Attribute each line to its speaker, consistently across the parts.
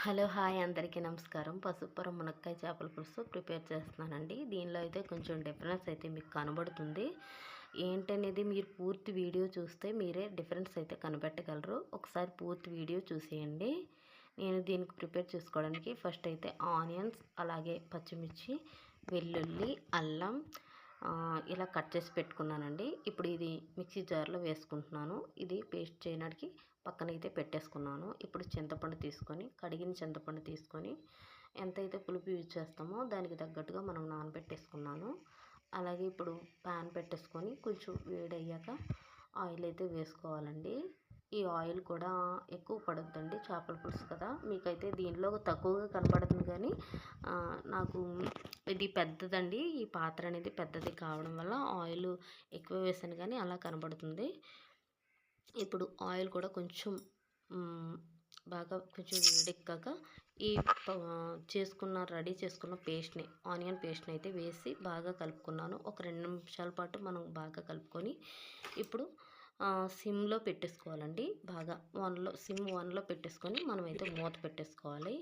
Speaker 1: Hello hi అందరికీ నమస్కారం. పసుపుర మునక్కాయ చేపల పులుసు ప్రిపేర్ చేస్తున్నానండి. దీనిలో అయితే కొంచెం డిఫరెన్స్ అయితే మీకు కనబడుతుంది. ఏంటనేది మీరు పూర్తి వీడియో చూస్తే మీరే డిఫరెన్స్ అయితే కనిపెట్టగలరు. ఒకసారి పూర్తి వీడియో చూసేయండి. నేను దీనికి ప్రిపేర్ చేసుకోవడానికి ఫస్ట్ అయితే ఆనియన్స్, అలాగే పచ్చిమిర్చి, వెల్లుల్లి, అల్లం ఇలా కట్ చేసి పెట్టుకున్నానండి. ఇప్పుడు ఇది మిక్సీ జార్లో వేసుకుంటున్నాను. ఇది పేస్ట్ చేయడానికి పక్కనైతే పెట్టేసుకున్నాను. ఇప్పుడు చింతపండు తీసుకొని, కడిగిన చింతపండు తీసుకొని, ఎంతైతే పులుపు యూజ్ చేస్తామో దానికి తగ్గట్టుగా మనం నానబెట్టేసుకున్నాను. అలాగే ఇప్పుడు ప్యాన్ పెట్టేసుకొని కొంచెం వేడయ్యాక ఆయిల్ అయితే వేసుకోవాలండి. ఈ ఆయిల్ కూడా ఎక్కువ పడొద్దండి, చేపల పులుసు కదా. మీకైతే దీనిలో తక్కువగా కనపడుతుంది కానీ నాకు ఇది పెద్దదండి. ఈ పాత్ర అనేది పెద్దది కావడం వల్ల ఆయిల్ ఎక్కువ వేసాను కానీ అలా కనబడుతుంది. ఇప్పుడు ఆయిల్ కూడా కొంచెం బాగా కొంచెం వేడెక్కాక ఈ రెడీ చేసుకున్న పేస్ట్ని, ఆనియన్ పేస్ట్ని అయితే వేసి బాగా కలుపుకున్నాను. ఒక 2 నిమిషాల పాటు మనం బాగా కలుపుకొని ఇప్పుడు సిమ్లో పెట్టేసుకోవాలండి. బాగా సిమ్ 1లో పెట్టేసుకొని మనమైతే మూత పెట్టేసుకోవాలి.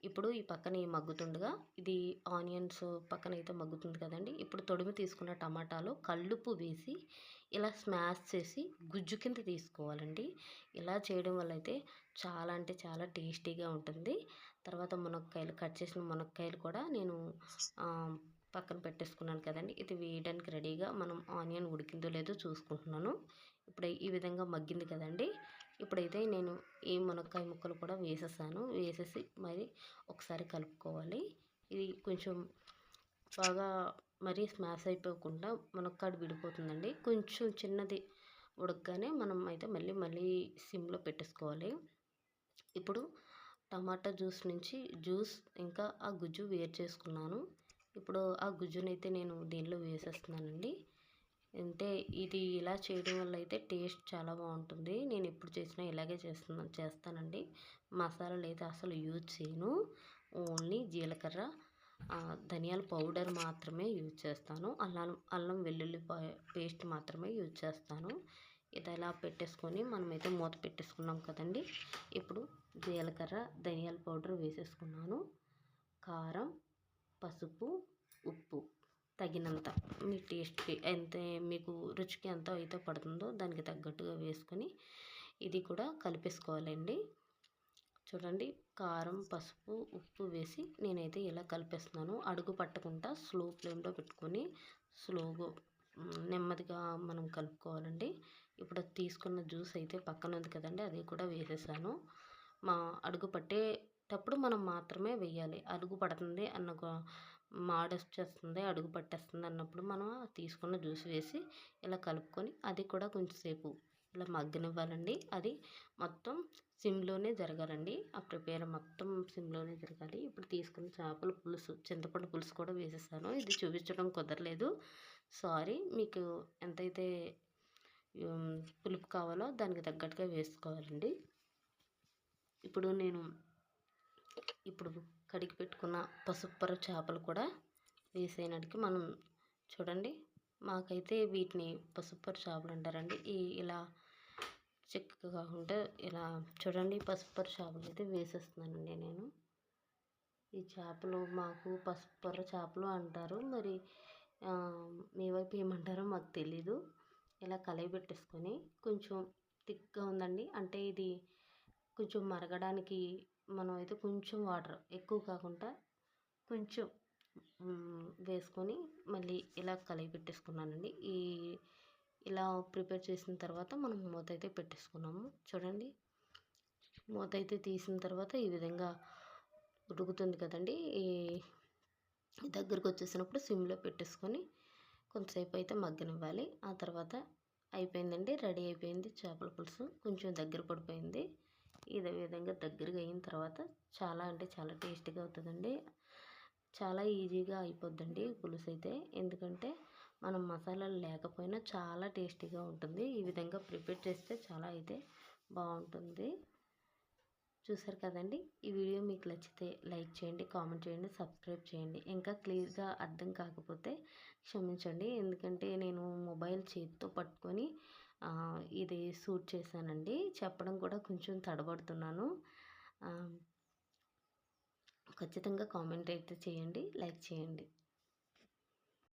Speaker 1: ఇప్పుడు ఈ పక్కన మగ్గుతుండగా ఇది ఆనియన్స్ పక్కన అయితే మగ్గుతుంది కదండి. ఇప్పుడు తొడిమి తీసుకున్న టమాటాలు కల్లుప్పు వేసి ఇలా స్మాష్ చేసి గుజ్జు కింద తీసుకోవాలండి. ఇలా చేయడం వల్ల అయితే చాలా అంటే చాలా టేస్టీగా ఉంటుంది. తర్వాత మునక్కాయలు, కట్ చేసిన మునక్కాయలు కూడా నేను పక్కన పెట్టేసుకున్నాను కదండి. ఇది వేయడానికి రెడీగా మనం ఆనియన్ ఉడికిందో లేదో చూసుకుంటున్నాను. ఇప్పుడు ఈ విధంగా మగ్గింది కదండి. ఇప్పుడైతే నేను ఈ మునక్కాయ ముక్కలు కూడా వేసేసి మరి ఒకసారి కలుపుకోవాలి. ఇది కొంచెం బాగా మరీ స్మాష్ అయిపోకుండా మునక్కాడ విడిపోతుందండి. కొంచెం చిన్నది ఉడకగానే మనం అయితే మళ్ళీ సిమ్లో పెట్టేసుకోవాలి. ఇప్పుడు టమాటా జ్యూస్ నుంచి ఇంకా ఆ గుజ్జు వేరు చేసుకున్నాను. ఇప్పుడు ఆ గుజ్జునైతే నేను దీనిలో వేసేస్తున్నానండి. అంటే ఇది ఇలా చేయడం వల్ల అయితే టేస్ట్ చాలా బాగుంటుంది. నేను ఎప్పుడు చేసినా ఇలాగే చేస్తానండి. మసాలాలు అయితే అసలు యూజ్ చేయను. ఓన్లీ జీలకర్ర, ధనియాల పౌడర్ మాత్రమే యూజ్ చేస్తాను. అల్లం వెల్లుల్లి పేస్ట్ మాత్రమే యూజ్ చేస్తాను. ఇది ఇలా పెట్టేసుకొని మనమైతే మూత పెట్టేసుకున్నాం కదండి. ఇప్పుడు జీలకర్ర, ధనియాల పౌడర్ వేసేసుకున్నాను. కారం, పసుపు, ఉప్పు తగినంత మీ టేస్ట్కి మీకు రుచికి ఎంత అయితే పడుతుందో దానికి తగ్గట్టుగా వేసుకొని ఇది కూడా కలిపేసుకోవాలండి. చూడండి, కారం, పసుపు, ఉప్పు వేసి నేనైతే ఇలా కలిపేస్తున్నాను. అడుగు పట్టకుండా స్లో ఫ్లేమ్లో పెట్టుకొని స్లోగా నెమ్మదిగా మనం కలుపుకోవాలండి. ఇప్పుడు తీసుకున్న జ్యూస్ అయితే పక్కన ఉంది కదండి, అది కూడా వేసేసాను. అడుగు పట్టేటప్పుడు మనం మాత్రమే వేయాలి. అడుగు పడుతుంది మాడొచ్చేస్తుంది, అడుగు పట్టేస్తుంది అన్నప్పుడు మనం తీసుకున్న జ్యూస్ వేసి ఇలా కలుపుకొని అది కూడా కొంచెంసేపు ఇలా మగ్గనివ్వాలండి. అది మొత్తం సిమ్లోనే జరగాలండి. ఆ ప్రిపేర్ మొత్తం సిమ్లోనే జరగాలి. ఇప్పుడు తీసుకున్న చేపల పులుసు, చింతపండు పులుసు కూడా వేసేసాను. ఇది చూపించడం కుదరలేదు, సారీ. మీకు ఎంతైతే పులుపు కావాలో దానికి తగ్గట్టుగా వేసుకోవాలండి. ఇప్పుడు కడిగి పెట్టుకున్న పసుపుర చేపలు కూడా వేసేయడానికి మనం చూడండి, మాకైతే వీటిని పసుపుర చేపలు అంటారండి. ఇలా చిక్కగా కాకుండా ఇలా చూడండి, పసుపుర చేపలు అయితే వేసేస్తున్నానండి నేను. ఈ చేపలు మాకు పసుపుర చేపలు అంటారు, మరి మీ వైపు ఏమంటారో మాకు తెలీదు. ఇలా కలయి పెట్టేసుకొని కొంచెం థిక్గా ఉందండి, అంటే ఇది కొంచెం మరగడానికి మనం అయితే కొంచెం వాటర్ ఎక్కువ కాకుండా కొంచెం వేసుకొని మళ్ళీ ఇలా కలిపి పెట్టేసుకున్నానండి. ఇలా ప్రిపేర్ చేసిన తర్వాత మనం మూత అయితే పెట్టేసుకున్నాము. చూడండి, మూత అయితే తీసిన తర్వాత ఈ విధంగా ఉడుకుతుంది కదండి. దగ్గరకు వచ్చేసినప్పుడు సిమ్లో పెట్టేసుకొని కొంతసేపు అయితే మగ్గనివ్వాలి. ఆ తర్వాత అయిపోయిందండి, రెడీ అయిపోయింది చేపల పులుసు. కొంచెం దగ్గర పడిపోయింది. ఇదే విధంగా దగ్గరగా అయిన తర్వాత చాలా అంటే చాలా టేస్టీగా అవుతుందండి. చాలా ఈజీగా అయిపోద్దండి పులుసు అయితే, ఎందుకంటే మనం మసాలాలు లేకపోయినా చాలా టేస్టీగా ఉంటుంది. ఈ విధంగా ప్రిపేర్ చేస్తే చాలా అయితే బాగుంటుంది. చూసారు కదండి, ఈ వీడియో మీకు నచ్చితే లైక్ చేయండి, కామెంట్ చేయండి, సబ్స్క్రైబ్ చేయండి. ఇంకా క్లియర్గా అర్థం కాకపోతే క్షమించండి, ఎందుకంటే నేను మొబైల్ చేతితో పట్టుకొని ఇది షూట్ చేశానండి. చెప్పడం కూడా కొంచెం తడబడుతున్నాను. ఖచ్చితంగా కామెంట్ అయితే చేయండి, లైక్ చేయండి.